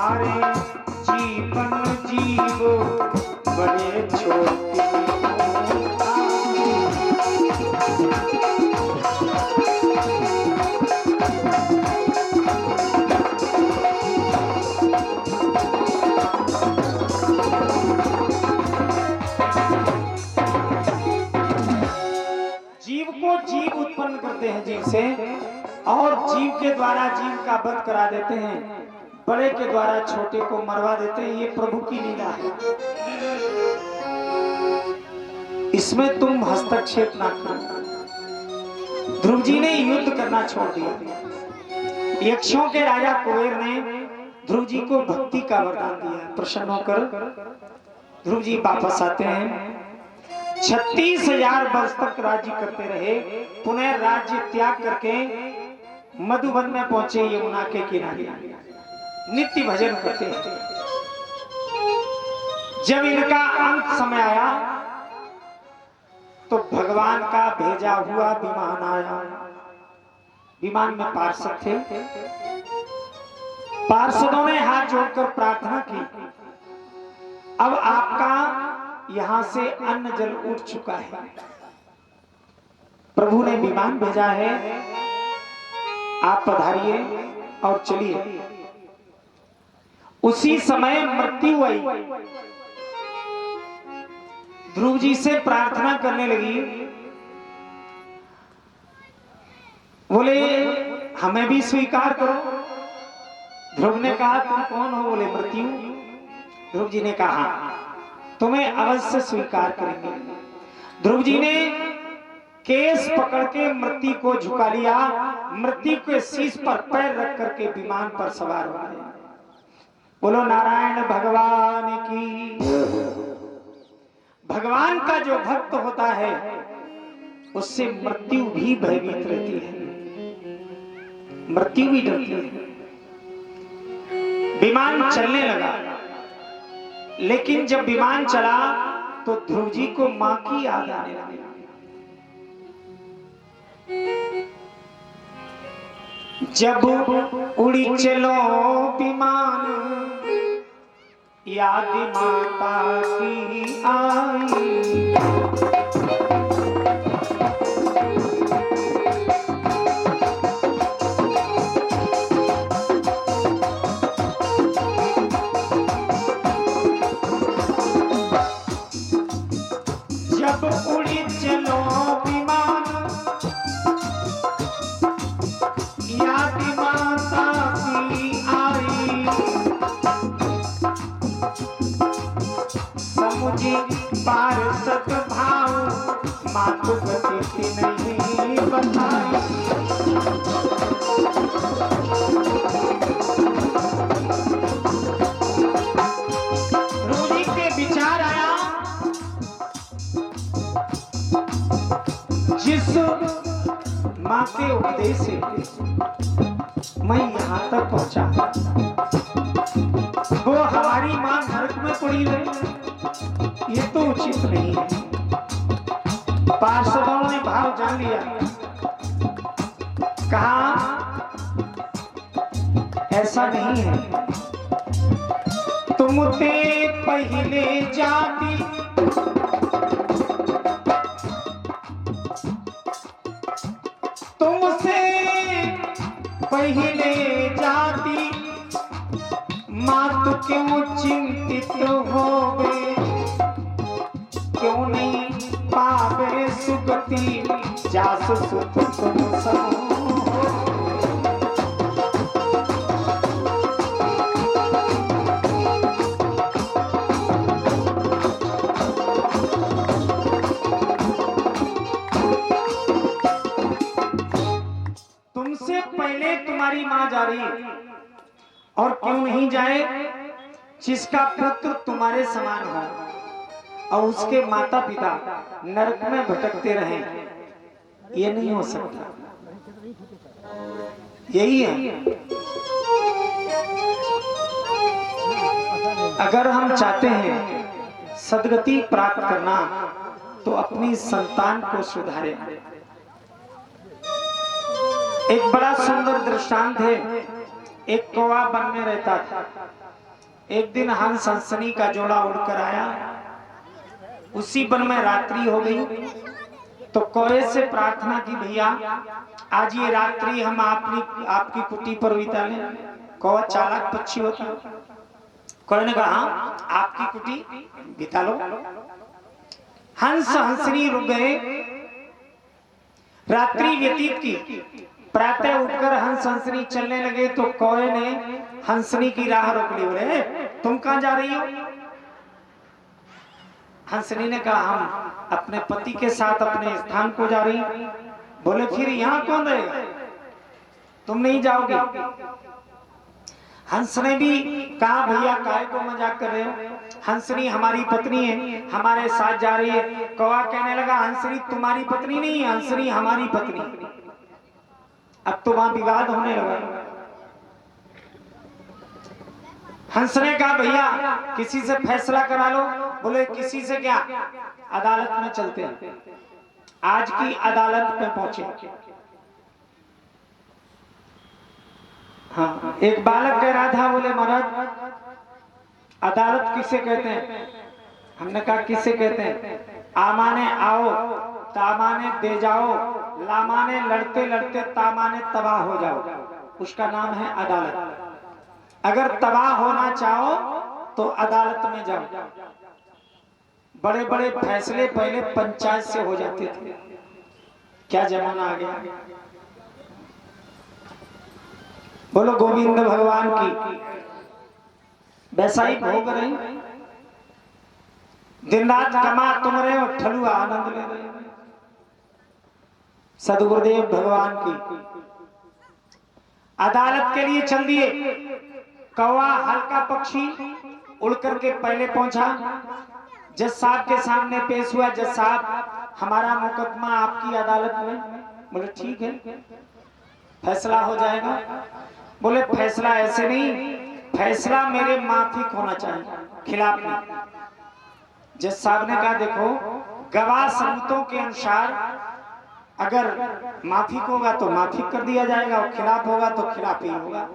तुम्हारे जीवन जीवो बड़े छोटे जीव को जीव उत्पन्न करते हैं जीव से और जीव के द्वारा जीव का वध करा देते हैं, बड़े के द्वारा छोटे को मरवा देते हैं। ये प्रभु की लीला है, इसमें तुम हस्तक्षेप ना करो। ध्रुव जी ने युद्ध करना छोड़ दिया। यक्षों के राजा कुबेर ने ध्रुव जी को भक्ति का वरदान दिया। प्रसन्न होकर ध्रुव जी वापस आते हैं। 36,000 वर्ष तक राज्य करते रहे। पुनः राज्य त्याग करके मधुबन में पहुंचे, यमुना के किनारे नित्य भजन करते हैं। जब इनका अंत समय आया तो भगवान का भेजा हुआ विमान आया। विमान में पार्षद थे। पार्षदों ने हाथ जोड़कर प्रार्थना की, अब आपका यहां से अन्न जल उठ चुका है, प्रभु ने विमान भेजा है, आप पधारिए और चलिए। उसी समय मृत्यु आई। ध्रुव जी से प्रार्थना करने लगी, बोले हमें भी स्वीकार करो। ध्रुव ने कहा तुम कौन हो? बोले मृत्यु। ध्रुव जी ने कहा तुम्हें अवश्य स्वीकार करेंगे। ध्रुव जी ने केस पकड़ के मृत्यु को झुका लिया, मृत्यु के शीश पर पैर रख करके विमान पर सवार हो गए। बोलो नारायण भगवान की। भगवान का जो भक्त होता है उससे मृत्यु भी भयभीत रहती है, मृत्यु भी डरती है। विमान चलने लगा, लेकिन जब विमान चला तो ध्रुव जी को मां की याद आने लगी। जब उड़ी चलो विमान याद माता की आई। जब उड़ी चलो विमान याद माता की आई। समुझी पार्षद भाव मातु गति नहीं बताई। रूढ़ी के विचार आया, जिस माँ के उपदेश से मैं यहाँ तक पहुंचा, वो हमारी माँ नरक में पड़ी रही, ये तो उचित नहीं है। पार्षदों ने भाव जान लिया, कहा ऐसा नहीं है, तुम ते पहले जाती तुमसे पहले जाती मातु क्यों चिंतित होवे, क्यों नहीं पावे सुगति जास सुत तुम सब। तुमसे पहले तुम्हारी मां जा रही है, और क्यों नहीं जाए जिसका पुत्र तुम्हारे समान हो और उसके माता पिता नरक में भटकते रहे, ये नहीं हो सकता। यही है, अगर हम चाहते हैं सदगति प्राप्त करना तो अपनी संतान को सुधारें। एक बड़ा सुंदर दृष्टांत है। एक कौवा वन में रहता था, एक दिन हंस हंसनी का जोड़ा उड़कर आया, उसी वन में रात्रि हो गई। तो कौवे से प्रार्थना की, भैया आज ये रात्रि हम आपकी कुटी पर बिता लें। कौवा चालाक पक्षी होता। कौवे ने कहा हाँ, आपकी कुटी बिता लो। हंस हंसनी रुक गए, रात्रि व्यतीत की। प्रातः उठकर हंस हंसनी चलने लगे तो कौवे ने हंसनी की राह रोक ली। बोले तुम कहां जा रही हो? हंसनी ने कहा हम अपने पति के साथ अपने स्थान को जा रही। बोले फिर यहाँ कौन रहेगा, तुम नहीं जाओगे? हंस ने भी कहा भैया काहे को मजाक कर रहे हो, हंसनी हमारी पत्नी है, हमारे साथ जा रही है। कौवा कहने लगा हंसनी तुम्हारी पत्नी नहीं है, हंसनी हमारी पत्नी। अब तो वहां विवाद होने लगा। हंस ने कहा भैया किसी से फैसला करा लो। बोले किसी से क्या, अदालत में चलते हैं। आज की अदालत में पहुंचे। हाँ, एक बालक कह रहा था, बोले महाराज अदालत किसे कहते हैं? हमने कहा किसे कहते हैं? आमाने आओ, तामाने दे जाओ, लामाने लड़ते लड़ते तामाने तबाह हो जाओ, उसका नाम है अदालत। अगर तबाह होना चाहो तो अदालत में जाओ। बड़े बड़े फैसले पहले पंचायत से हो जाते थे। क्या जमाना आ गया। बोलो गोविंद भगवान की। वैसा ही भोग रहे, दिन रात कमा तुम रहे हो, ठलुआ आनंद ले रहे। सदगुरुदेव भगवान की। अदालत के लिए चल दिए। कौवा हल्का पक्षी उड़ करके पहले पहुंचा। जज साहब के सामने पेश हुआ। जज साहब हमारा मुकदमा आपकी अदालत में। बोले ठीक है, फैसला हो जाएगा। बोले फैसला ऐसे नहीं, फैसला मेरे माफिक होना चाहिए, खिलाफ नहीं। जज साहब ने कहा देखो गवाह सबूतों के अनुसार अगर माफिक होगा तो माफिक कर दिया जाएगा और खिलाफ होगा तो खिलाफ ही होगा।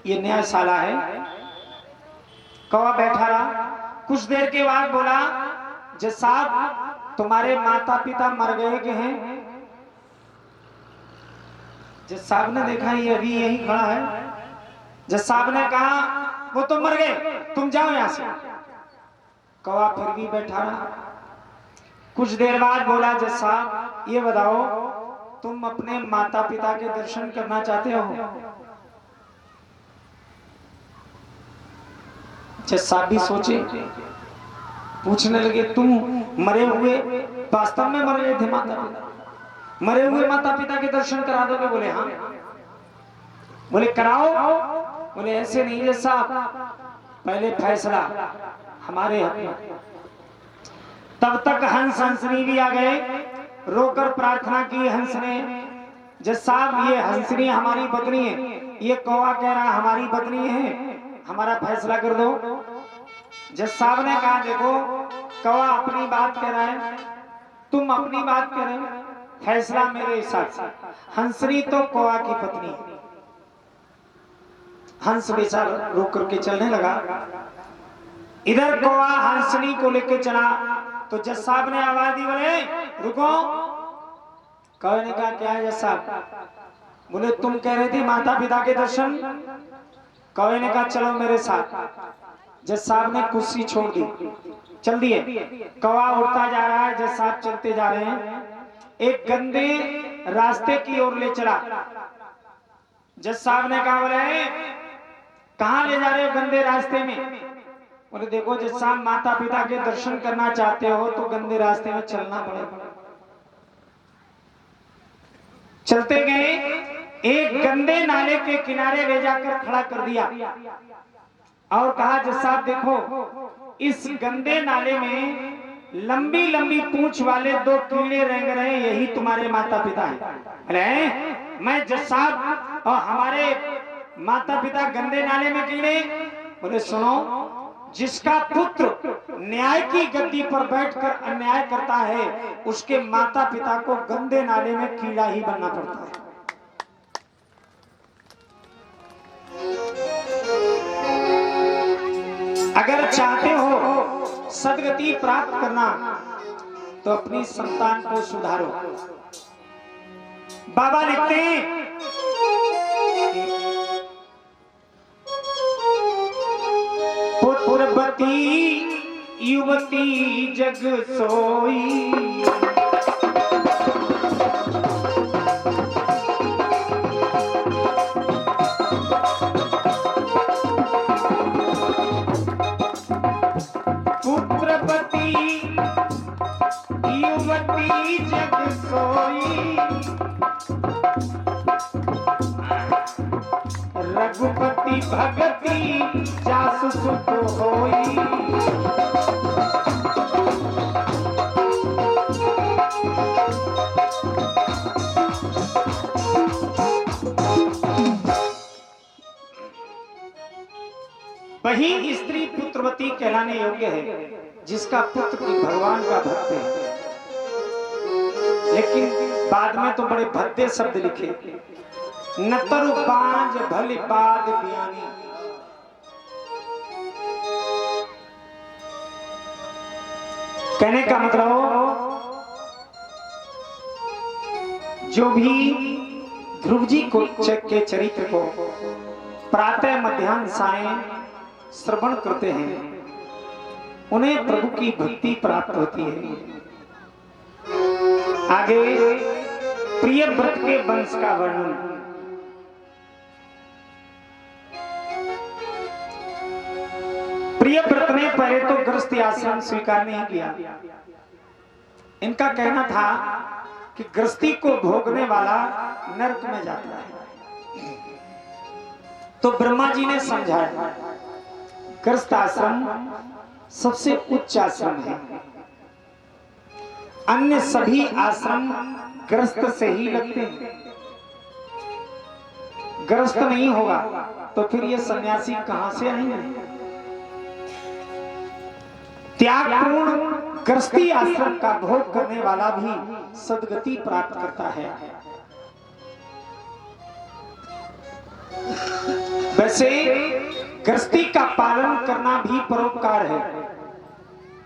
ये न्यायशाला है। कौवा बैठा रहा। कुछ देर के बाद बोला जज साहब तुम्हारे माता पिता मर गए के हैं? जज साहब ने देखा ये अभी यही खड़ा है। जज साहब ने कहा वो तो मर गए, तुम जाओ यहां से। कौवा फिर भी बैठा रहा। कुछ देर बाद बोला जज साहब ये बताओ तुम अपने माता पिता के दर्शन करना चाहते हो? जज साहब भी सोचे, पूछने लगे तुम मरे हुए वास्तव में मर गए थे माता पिता? मरे हुए माता पिता के दर्शन करा दोगे? बोले हाँ। बोले कराओ। बोले ऐसे नहीं जज साहब, पहले फैसला हमारे हक में। तब तक हंस हंसनी भी आ गए। रोकर प्रार्थना की हंस ने, जज साहब ये हंसनी हमारी पत्नी है, ये कौवा कह रहा हमारी पत्नी है, हमारा फैसला कर दो। जज साहब ने कहा देखो कौवा अपनी बात कह रहा है, तुम अपनी बात कह रहे हो, फैसला मेरे हिसाब से। हंसनी तो कौवा की पत्नी है। हंस बेचारा रुक करके चलने लगा। इधर कौवा हंसनी को लेके चला तो जज साहब ने आवाज दी, बोले रुको। कौवे ने कहा क्या है जज साहब? बोले तुम कह रहे थे माता पिता के दर्शन। कौवे ने कहा चलो मेरे साथ। जज साहब ने कुर्सी छोड़ दी, चल दिए। कौवा उड़ता जा रहा है, जज साहब चलते जा रहे हैं। एक गंदे रास्ते की ओर ले चला। जज साहब ने कहा बोले कहां ले जा रहे हो गंदे रास्ते में? बोले देखो जज साहब माता पिता के दर्शन करना चाहते हो तो गंदे रास्ते में चलना पड़ेगा। चलते गए, एक गंदे नाले के किनारे ले जाकर खड़ा कर दिया और कहा जज साहब देखो इस गंदे नाले में लंबी लंबी पूंछ वाले दो कीड़े रेंग रहे हैं, यही तुम्हारे माता पिता हैं। अरे मैं जज साहब और हमारे माता पिता गंदे नाले में कीड़े? बोले सुनो, जिसका पुत्र न्याय की गद्दी पर बैठकर अन्याय करता है उसके माता पिता को गंदे नाले में कीड़ा ही बनना पड़ता है। सदगति प्राप्त करना तो अपनी संतान को सुधारो। बाबा लिखते हैं पुत्रवती युवती जग सोई, पुत्रवती युवती जग सोई, रघुपति भगति जासु सुख होई। वही स्त्री पुत्रवती कहलाने योग्य है जिसका पुत्र भगवान का भक्त है। लेकिन बाद में तो बड़े भद्दे शब्द लिखे, नतरु बांझ भले बाद बियानी। कहने का मतलब जो भी ध्रुव जी को के चरित्र को प्रातः मध्याह्न सायं श्रवण करते हैं उन्हें प्रभु की भक्ति प्राप्त होती है। आगे प्रिय व्रत के वंश का वर्णन। प्रिय व्रत ने पहले तो गृहस्थी आश्रम स्वीकार नहीं किया। इनका कहना था कि गृहस्थी को भोगने वाला नरक में जाता है। तो ब्रह्मा जी ने समझाया गृहस्थ आश्रम सबसे उच्च आश्रम है, अन्य सभी आश्रम गृहस्थ से ही लगते हैं। गृहस्थ नहीं होगा तो फिर ये सन्यासी कहां से आएंगे। त्यागपूर्ण गृहस्थी आश्रम का भोग करने वाला भी सद्गति प्राप्त करता है। वैसे गृहस्थी का पालन करना भी परोपकार है।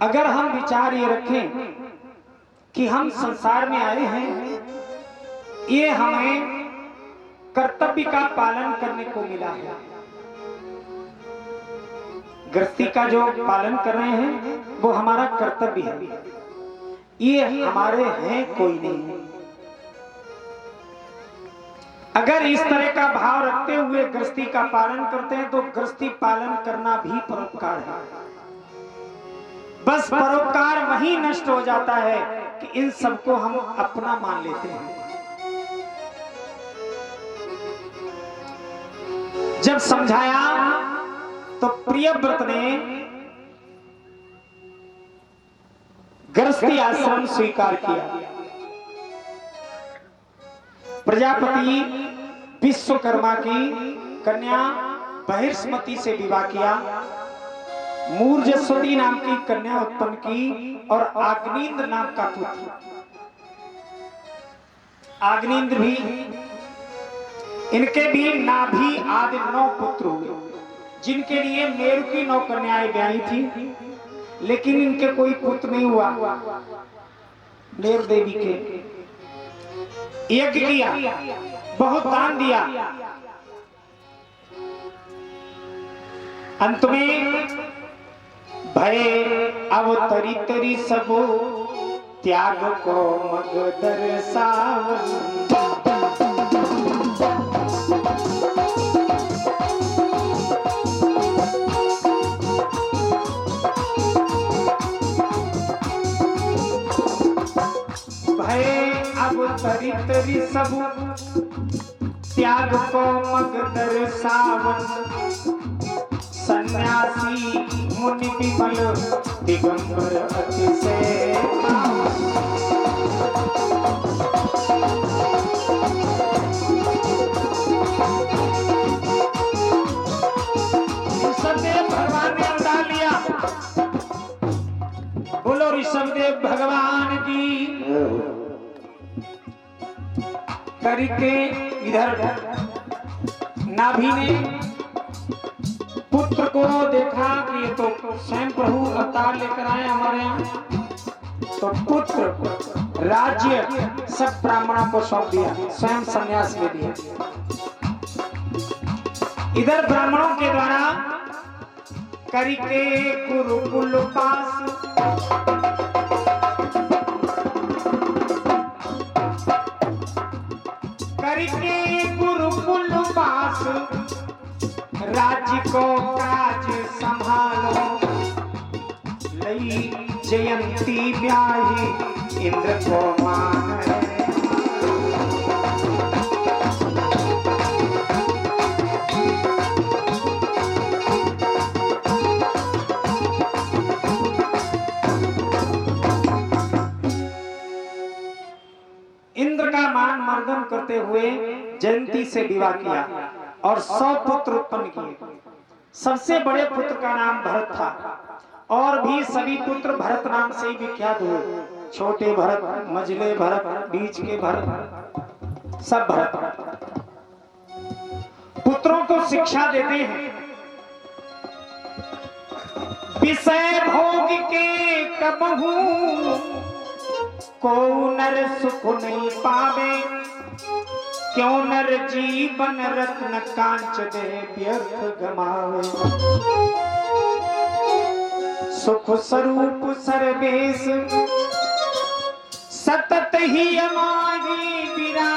अगर हम विचार ये रखें कि हम संसार में आए हैं, ये हमें कर्तव्य का पालन करने को मिला है। गृहस्थी का जो पालन कर रहे हैं वो हमारा कर्तव्य है, ये हमारे हैं कोई नहीं। अगर इस तरह का भाव रखते हुए गृहस्थी का पालन करते हैं तो गृहस्थी पालन करना भी परोपकार है। बस परोपकार वही नष्ट हो जाता है कि इन सबको हम अपना मान लेते हैं। जब समझाया तो प्रियव्रत ने गृहस्थी आश्रम स्वीकार किया। प्रजापति विश्वकर्मा की कन्या बहिर्ष्मति से विवाह किया, मूर्जस्वती नाम की कन्या उत्पन्न की और आग्नेन्द्र नाम का पुत्र। आग्नेन्द्र भी, इनके भी नाभि आदि 9 पुत्र हुए, जिनके लिए मेरु की 9 कन्याएं ब्याही थी, लेकिन इनके कोई पुत्र नहीं हुआ। मेरु देवी के यज्ञ किया, बहुत दान दिया, अंत में भय अवतरी तरी सबो त्याग को मग दर्शावन। तरी तरी सब त्याग को मग दर्शावन। सन्यासी मुनि विमल दिगंबर अतिशय। ऋषभदेव भगवान ने अवतार लिया। बोलो ऋषभदेव भगवान की। करके इधर नाभि ने पुत्र को देखा कि ये तो स्वयं प्रभु अवतार लेकर आए, तो पुत्र राज्य सब ब्राह्मणों को सौंप दिया, स्वयं संन्यास ले लिया। इधर ब्राह्मणों के द्वारा करके गुरुकुल पास करके गुरुकुल पास राज्य को काज संभालो लई जयंती ब्याही इंद्र को मान। इंद्र का मान मर्दन करते हुए जयंती से विवाह किया और 100 पुत्र उत्पन्न किए। सबसे बड़े पुत्र का नाम भरत था और भी सभी पुत्र भरत नाम से ही विख्यात हुए। छोटे भरत, मझले भरत, बीच के भरत, सब भरत। पुत्रों को शिक्षा देते हैं, विषय भोग के कबहू को नर सुख नहीं पावे, क्यों नर जीवन रत्न कांच दे व्यर्थ गमावे। सुख स्वरूप सर्वेश सतत ही अमाही विरा